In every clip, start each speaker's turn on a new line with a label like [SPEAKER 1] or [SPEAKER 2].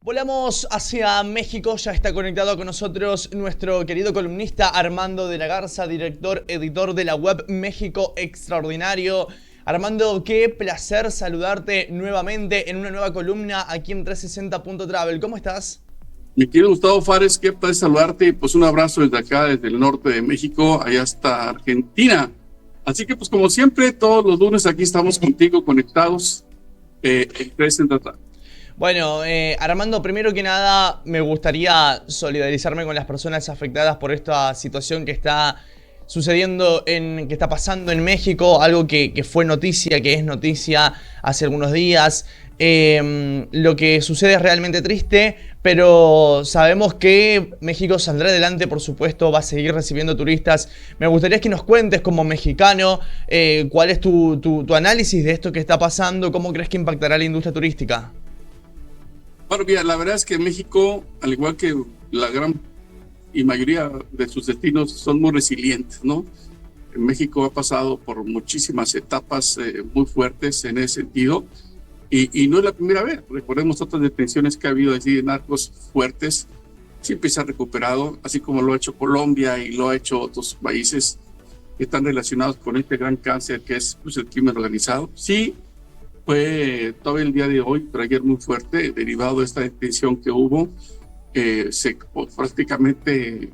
[SPEAKER 1] Volamos hacia México, ya está conectado con nosotros nuestro querido columnista Armando de la Garza, director, editor de la web México Extraordinario. Armando, qué placer saludarte nuevamente en una nueva columna aquí en 360.travel. ¿Cómo estás?
[SPEAKER 2] Mi querido Gustavo Fares, qué placer saludarte. Pues un abrazo desde acá, desde el norte de México, allá hasta Argentina. Así que, pues como siempre, todos los lunes aquí estamos contigo conectados en 360.
[SPEAKER 1] Bueno, Armando, primero que nada me gustaría solidarizarme con las personas afectadas por esta situación que está sucediendo, que está pasando en México, algo que fue noticia, que es noticia hace algunos días. Lo que sucede es realmente triste, pero sabemos que México saldrá adelante, por supuesto, va a seguir recibiendo turistas. Me gustaría que nos cuentes como mexicano cuál es tu análisis de esto que está pasando, cómo crees que impactará la industria turística.
[SPEAKER 2] Bueno, mira, la verdad es que México, al igual que la gran y mayoría de sus destinos, son muy resilientes, ¿no? México ha pasado por muchísimas etapas muy fuertes en ese sentido. Y no es la primera vez. Recordemos otras detenciones que ha habido así de narcos fuertes. Siempre se ha recuperado, así como lo ha hecho Colombia y lo ha hecho otros países que están relacionados con este gran cáncer que es pues, el crimen organizado. Sí, fue todo el día de hoy, pero ayer muy fuerte, derivado de esta detención que hubo. Prácticamente,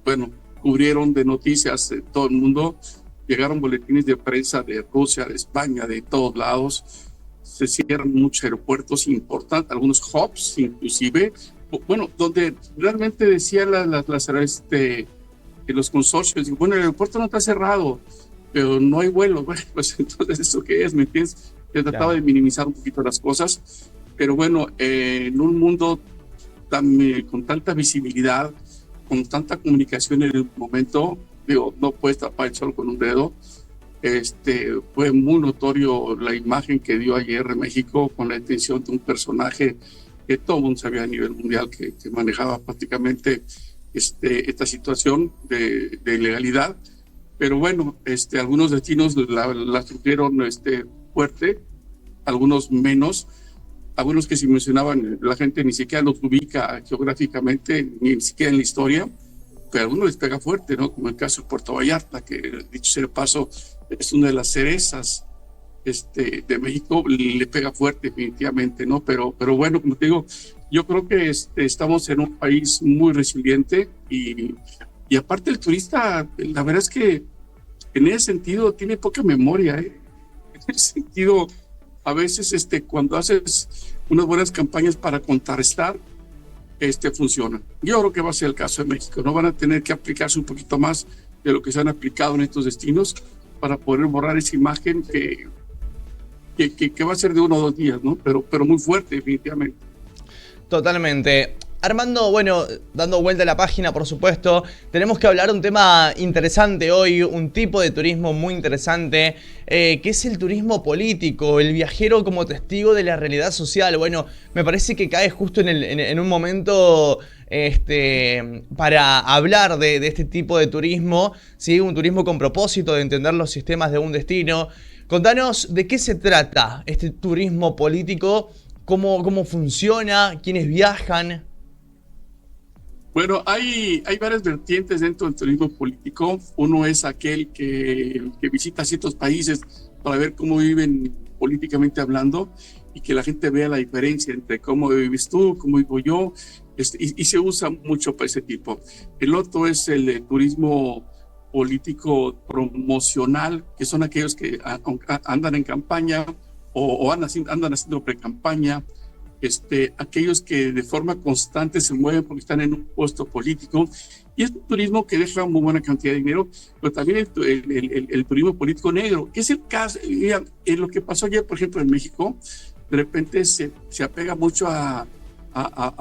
[SPEAKER 2] bueno, cubrieron de noticias de todo el mundo. Llegaron boletines de prensa de Rusia, de España, de todos lados. Se cierran muchos aeropuertos importantes, algunos hubs inclusive, bueno, donde realmente decían los consorcios, bueno, el aeropuerto no está cerrado, pero no hay vuelo. Bueno, pues entonces, ¿eso qué es? ¿Me entiendes? Yo trataba de minimizar un poquito las cosas, pero bueno, en un mundo con tanta visibilidad, con tanta comunicación en el momento, digo, no puedes tapar el sol con un dedo. Fue muy notorio la imagen que dio ayer México con la detención de un personaje que todo el mundo sabía a nivel mundial que manejaba prácticamente esta situación de ilegalidad. Pero bueno, algunos destinos la sufrieron fuerte, algunos menos. Algunos que se mencionaban, la gente ni siquiera los ubica geográficamente, ni siquiera en la historia, pero a algunos les pega fuerte, ¿no? Como el caso de Puerto Vallarta, que dicho sea de paso, es una de las cerezas de México, le pega fuerte definitivamente, ¿no? Pero bueno, como te digo, yo creo que estamos en un país muy resiliente y aparte el turista, la verdad es que en ese sentido tiene poca memoria, ¿eh? En ese sentido, a veces cuando haces unas buenas campañas para contrarrestar, funciona. Yo creo que va a ser el caso de México. No van a tener que aplicarse un poquito más de lo que se han aplicado en estos destinos para poder borrar esa imagen que va a ser de 1 o 2 días, ¿no? Pero muy fuerte, definitivamente.
[SPEAKER 1] Totalmente. Armando, bueno, dando vuelta a la página, por supuesto, tenemos que hablar de un tema interesante hoy, un tipo de turismo muy interesante, que es el turismo político, el viajero como testigo de la realidad social. Bueno, me parece que cae justo en un momento para hablar de este tipo de turismo, ¿sí? Un turismo con propósito de entender los sistemas de un destino. Contanos de qué se trata este turismo político, cómo funciona, quiénes viajan.
[SPEAKER 2] Bueno, hay varias vertientes dentro del turismo político. Uno es aquel que visita ciertos países para ver cómo viven políticamente hablando y que la gente vea la diferencia entre cómo vives tú, cómo vivo yo, y se usa mucho para ese tipo. El otro es el turismo político promocional, que son aquellos que andan en campaña o andan haciendo pre-campaña. Aquellos que de forma constante se mueven porque están en un puesto político, y es un turismo que deja muy buena cantidad de dinero, pero también el turismo político negro, que es el caso, mira, lo que pasó ayer, por ejemplo, en México. De repente se apega mucho a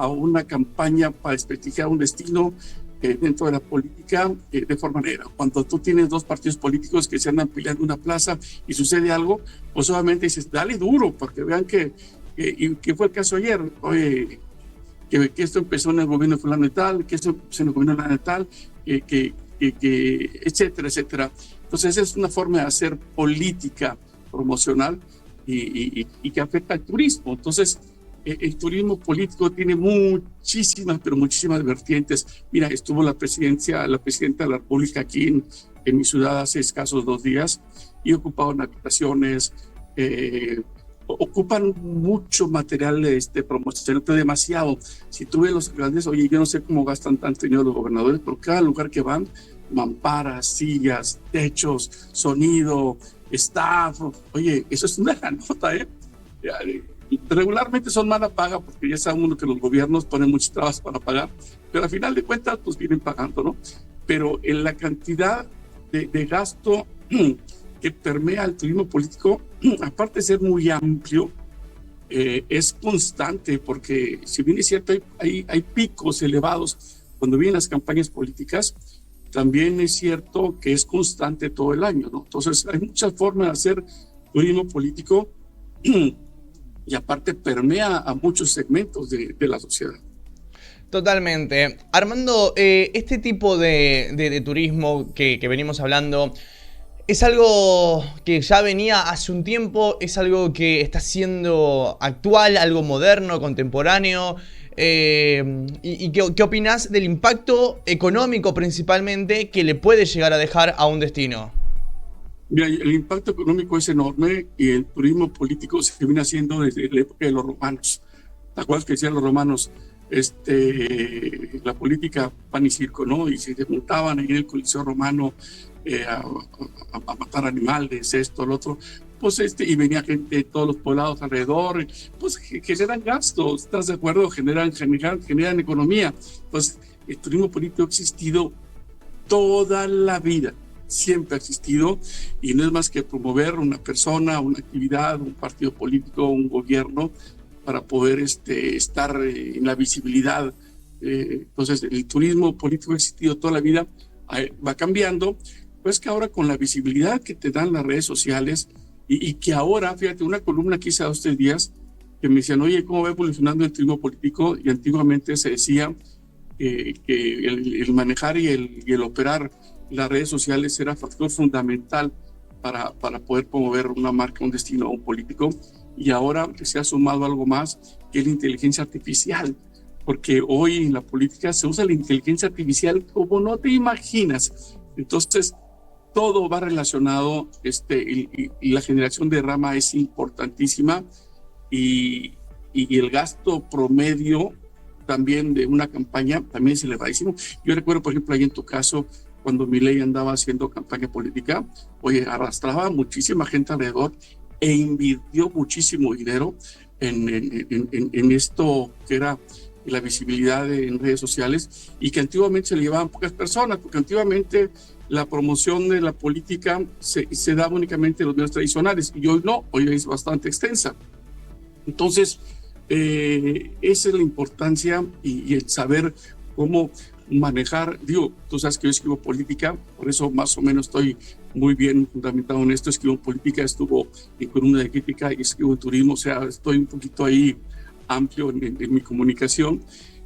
[SPEAKER 2] una campaña para desprestigiar un destino dentro de la política de forma negra. Cuando tú tienes 2 partidos políticos que se andan peleando una plaza y sucede algo, pues obviamente dices, dale duro, porque vean y que fue el caso ayer, oye, que esto empezó en el gobierno de fulano y tal, que esto empezó en el gobierno de fulano y tal, etcétera, etcétera. Entonces es una forma de hacer política promocional y que afecta al turismo. Entonces el turismo político tiene muchísimas, pero muchísimas vertientes. Mira, estuvo la presidenta de la República aquí en mi ciudad hace escasos 2 días y ocupaban habitaciones, ocupan mucho material promocional, pero demasiado. Si tú ves los grandes, oye, yo no sé cómo gastan tanto dinero los gobernadores, pero cada lugar que van, mamparas, sillas, techos, sonido, staff, oye, eso es una nota, ¿eh? Regularmente son mala paga porque ya saben uno que los gobiernos ponen muchas trabas para pagar, pero al final de cuentas pues vienen pagando, ¿no? Pero en la cantidad de gasto que permea el turismo político, aparte de ser muy amplio, es constante, porque si bien es cierto hay picos elevados cuando vienen las campañas políticas, también es cierto que es constante todo el año, ¿no? Entonces hay muchas formas de hacer turismo político y aparte permea a muchos segmentos de la sociedad.
[SPEAKER 1] Totalmente. Armando, este tipo de turismo que venimos hablando es algo que ya venía hace un tiempo, es algo que está siendo actual, algo moderno, contemporáneo. ¿Y qué opinás del impacto económico principalmente que le puede llegar a dejar a un destino?
[SPEAKER 2] Mira, el impacto económico es enorme y el turismo político se viene haciendo desde la época de los romanos. ¿Te acuerdas que decían los romanos? La política pan y circo, ¿no? Y se juntaban ahí en el Coliseo Romano a matar animales, esto, lo otro. Pues y venía gente de todos los poblados alrededor, pues generan gastos, ¿estás de acuerdo? Generan economía. Pues el turismo político ha existido toda la vida, siempre ha existido, y no es más que promover una persona, una actividad, un partido político, un gobierno, para poder estar en la visibilidad. Entonces, el turismo político ha existido toda la vida, va cambiando, pues que ahora con la visibilidad que te dan las redes sociales, y que ahora, fíjate, una columna que hice hace 2 días, que me decían, oye, ¿cómo va evolucionando el turismo político? Y antiguamente se decía que el manejar y el operar las redes sociales era factor fundamental para poder promover una marca, un destino, un político. Y ahora se ha sumado algo más, que es la inteligencia artificial, porque hoy en la política se usa la inteligencia artificial como no te imaginas. Entonces, todo va relacionado, y la generación de rama es importantísima, y el gasto promedio también de una campaña también es elevadísimo. Yo recuerdo, por ejemplo, ahí en tu caso, cuando Milei andaba haciendo campaña política, oye, arrastraba muchísima gente alrededor e invirtió muchísimo dinero en esto que era la visibilidad en redes sociales, y que antiguamente se le llevaban pocas personas, porque antiguamente la promoción de la política se daba únicamente en los medios tradicionales, y hoy no, hoy es bastante extensa. Entonces, esa es la importancia y el saber cómo manejar. Digo, tú sabes que yo escribo política, por eso más o menos estoy muy bien fundamentado en esto. Escribo política, estuvo en columna de crítica, y escribo en turismo, o sea, estoy un poquito ahí amplio en mi comunicación,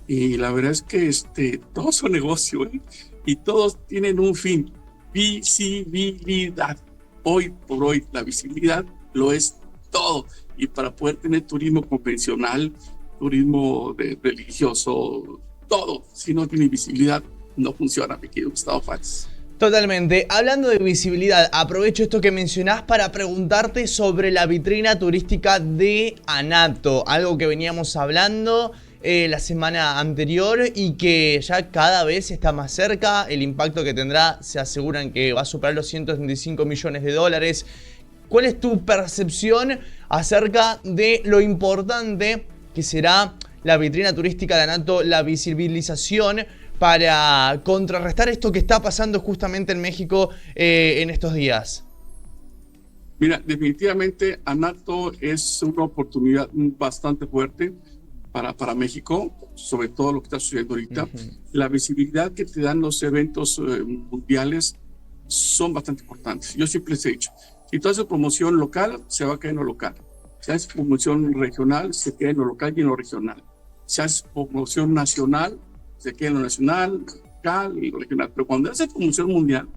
[SPEAKER 2] y la verdad es que todos son negocio, ¿eh? Y todos tienen un fin: visibilidad. Hoy por hoy la visibilidad lo es todo, y para poder tener turismo convencional, turismo religioso, todo, si no tiene visibilidad no funciona, mi querido Gustavo Fares.
[SPEAKER 1] Totalmente. Hablando de visibilidad, aprovecho esto que mencionás para preguntarte sobre la vitrina turística de Anato, algo que veníamos hablando la semana anterior y que ya cada vez está más cerca. El impacto que tendrá, se aseguran que va a superar los 135 millones de dólares. ¿Cuál es tu percepción acerca de lo importante que será la vitrina turística de Anato, la visibilización, para contrarrestar esto que está pasando justamente en México en estos días?
[SPEAKER 2] Mira, definitivamente Anato es una oportunidad bastante fuerte para México, sobre todo lo que está sucediendo ahorita. La visibilidad que te dan los eventos mundiales son bastante importantes. Yo siempre les he dicho, si tú haces promoción local, se va a quedar en lo local. Si haces promoción regional, se queda en lo local y en lo regional. Si haces promoción nacional, se queda en lo nacional, local y lo regional. Pero cuando haces promoción mundial,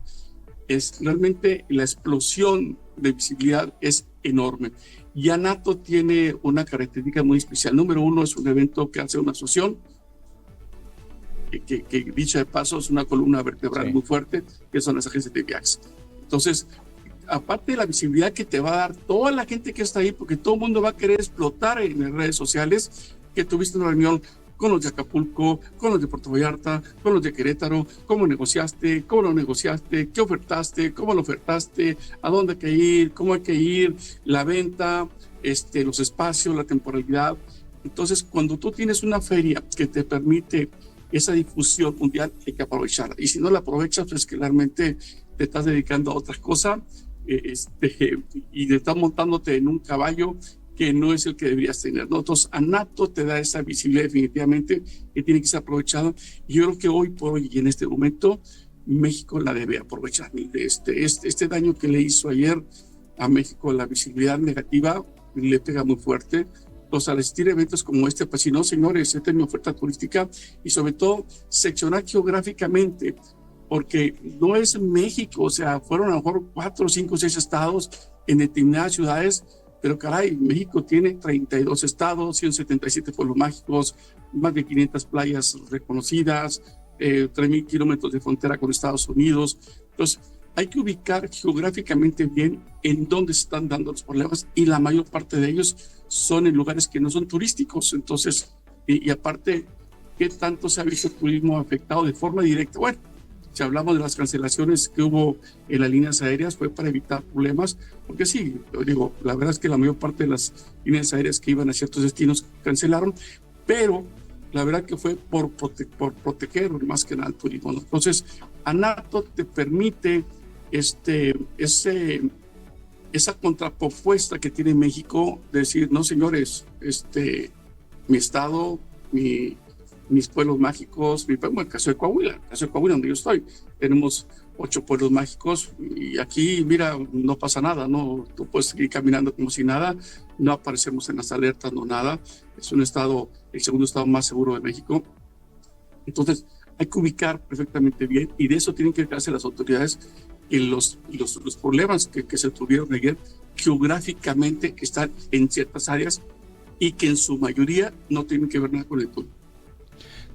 [SPEAKER 2] es realmente la explosión de visibilidad es enorme. Y ANATO tiene una característica muy especial. Número uno, es un evento que hace una asociación, que dicho de paso es una columna vertebral muy fuerte, que son las agencias de viajes. Entonces, aparte de la visibilidad que te va a dar toda la gente que está ahí, porque todo el mundo va a querer explotar en las redes sociales, que tuviste una reunión con los de Acapulco, con los de Puerto Vallarta, con los de Querétaro, cómo negociaste, cómo lo negociaste, qué ofertaste, cómo lo ofertaste, a dónde hay que ir, cómo hay que ir, la venta, los espacios, la temporalidad. Entonces, cuando tú tienes una feria que te permite esa difusión mundial, hay que aprovecharla. Y si no la aprovechas, pues que realmente te estás dedicando a otra cosa y te estás montándote en un caballo que no es el que deberías tener, ¿no? Entonces, ANATO te da esa visibilidad definitivamente que tiene que ser aprovechada. Y yo creo que hoy por hoy y en este momento, México la debe aprovechar. Este daño que le hizo ayer a México, la visibilidad negativa, le pega muy fuerte. Entonces, al asistir a eventos como este, pues si no, señores, esta es mi oferta turística y sobre todo seccionar geográficamente, porque no es México, o sea, fueron a lo mejor 4, 5, 6 estados en determinadas ciudades, pero caray, México tiene 32 estados, 177 pueblos mágicos, más de 500 playas reconocidas, 3,000 kilómetros de frontera con Estados Unidos. Entonces, hay que ubicar geográficamente bien en dónde se están dando los problemas y la mayor parte de ellos son en lugares que no son turísticos. Entonces, y aparte, ¿qué tanto se ha visto el turismo afectado de forma directa? Bueno, si hablamos de las cancelaciones que hubo en las líneas aéreas, fue para evitar problemas, porque sí, digo, la verdad es que la mayor parte de las líneas aéreas que iban a ciertos destinos cancelaron, pero la verdad que fue por proteger más que nada el turismo, ¿no? Entonces, ANATO te permite esa contrapropuesta que tiene México de decir, no señores, mi estado, mis pueblos mágicos, bueno, el caso de Coahuila, donde yo estoy, tenemos 8 pueblos mágicos y aquí, mira, no pasa nada, ¿no? Tú puedes seguir caminando como si nada, no aparecemos en las alertas, no nada, es un estado, el segundo estado más seguro de México. Entonces, hay que ubicar perfectamente bien y de eso tienen que encargarse las autoridades en los problemas que se tuvieron ayer geográficamente que están en ciertas áreas y que en su mayoría no tienen que ver nada con el turismo.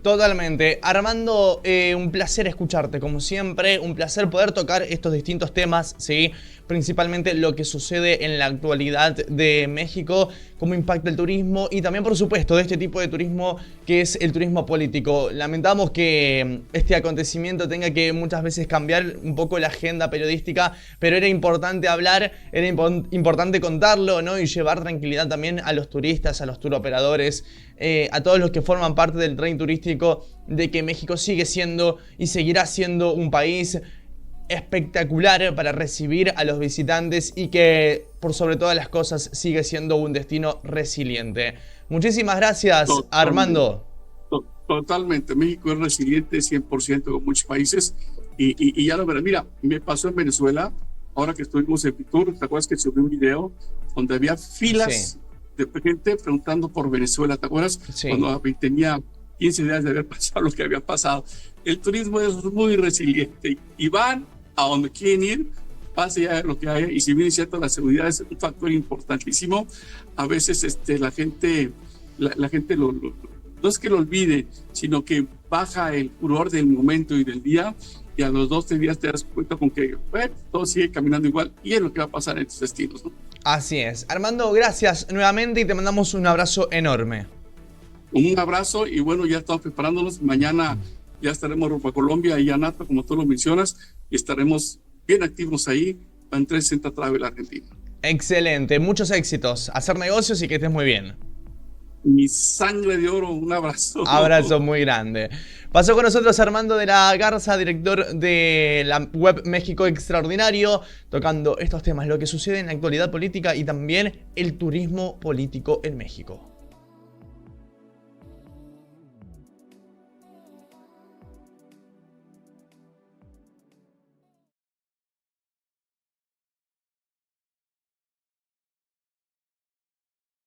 [SPEAKER 1] Totalmente. Armando, un placer escucharte, como siempre, un placer poder tocar estos distintos temas, ¿sí? Principalmente lo que sucede en la actualidad de México, cómo impacta el turismo y también, por supuesto, de este tipo de turismo que es el turismo político. Lamentamos que este acontecimiento tenga que muchas veces cambiar un poco la agenda periodística, pero era importante hablar, era importante contarlo, ¿no? Y llevar tranquilidad también a los turistas, a los turoperadores, a todos los que forman parte del tren turístico, de que México sigue siendo y seguirá siendo un país espectacular para recibir a los visitantes y que por sobre todas las cosas sigue siendo un destino resiliente. Muchísimas gracias, Armando.
[SPEAKER 2] Totalmente, México es resiliente 100% con muchos países y ya lo verás. Mira, me pasó en Venezuela, ahora que estuvimos en Fitur, ¿te acuerdas que subí un video donde había filas de gente preguntando por Venezuela? ¿Te acuerdas?
[SPEAKER 1] Sí.
[SPEAKER 2] Cuando tenía 15 días de haber pasado lo que había pasado. El turismo es muy resiliente y van a donde quieren ir, pase ya lo que haya, y si bien es cierto, la seguridad es un factor importantísimo. A veces la gente no es que lo olvide, sino que baja el furor del momento y del día, y a los 2 días te das cuenta con que todo sigue caminando igual, y es lo que va a pasar en estos destinos, ¿no?
[SPEAKER 1] Así es. Armando, gracias nuevamente y te mandamos un abrazo enorme.
[SPEAKER 2] Un abrazo y bueno, ya estamos preparándonos. Mañana ya estaremos rumbo a Colombia y a ANATO, como tú lo mencionas, y estaremos bien activos ahí en 360 Travel Argentina.
[SPEAKER 1] Excelente, muchos éxitos. Hacer negocios y que estés muy bien.
[SPEAKER 2] Mi sangre de oro, un abrazo.
[SPEAKER 1] Abrazo muy grande. Pasó con nosotros Armando de la Garza, director de la web México Extraordinario, tocando estos temas, lo que sucede en la actualidad política y también el turismo político en México.